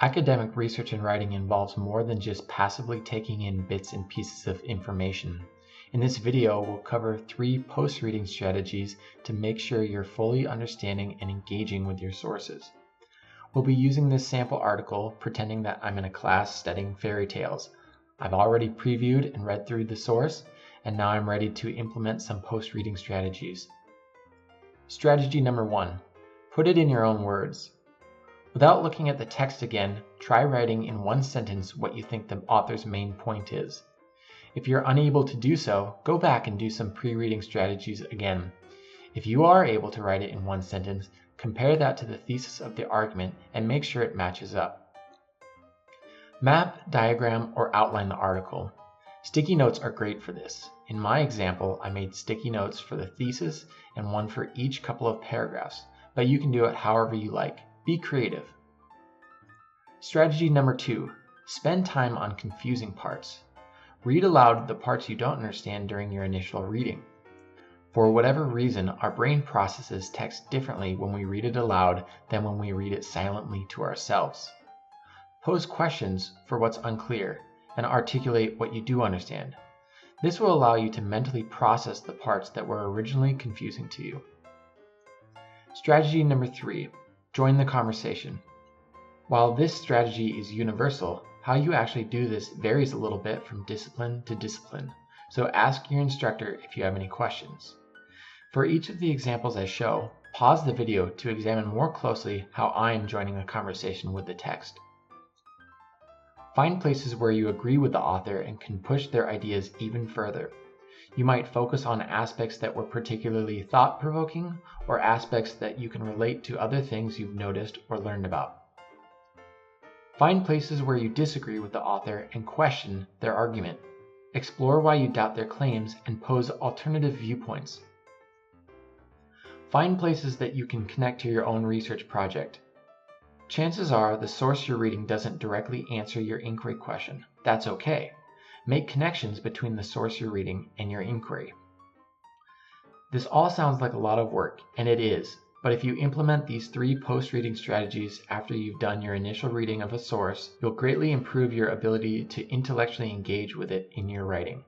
Academic research and writing involves more than just passively taking in bits and pieces of information. In this video, we'll cover 3 post-reading strategies to make sure you're fully understanding and engaging with your sources. We'll be using this sample article pretending that I'm in a class studying fairy tales. I've already previewed and read through the source, and now I'm ready to implement some post-reading strategies. Strategy number 1. Put it in your own words. Without looking at the text again, try writing in one sentence what you think the author's main point is. If you're unable to do so, go back and do some pre-reading strategies again. If you are able to write it in one sentence, compare that to the thesis of the argument and make sure it matches up. Map, diagram, or outline the article. Sticky notes are great for this. In my example, I made sticky notes for the thesis and one for each couple of paragraphs, but you can do it however you like. Be creative. Strategy number 2. Spend time on confusing parts. Read aloud the parts you don't understand during your initial reading. For whatever reason, our brain processes text differently when we read it aloud than when we read it silently to ourselves. Pose questions for what's unclear and articulate what you do understand. This will allow you to mentally process the parts that were originally confusing to you. Strategy number 3. Join the conversation. While this strategy is universal, how you actually do this varies a little bit from discipline to discipline, so ask your instructor if you have any questions. For each of the examples I show, pause the video to examine more closely how I am joining the conversation with the text. Find places where you agree with the author and can push their ideas even further. You might focus on aspects that were particularly thought-provoking or aspects that you can relate to other things you've noticed or learned about. Find places where you disagree with the author and question their argument. Explore why you doubt their claims and pose alternative viewpoints. Find places that you can connect to your own research project. Chances are the source you're reading doesn't directly answer your inquiry question. That's okay. Make connections between the source you're reading and your inquiry. This all sounds like a lot of work, and it is, but if you implement these 3 post-reading strategies after you've done your initial reading of a source, you'll greatly improve your ability to intellectually engage with it in your writing.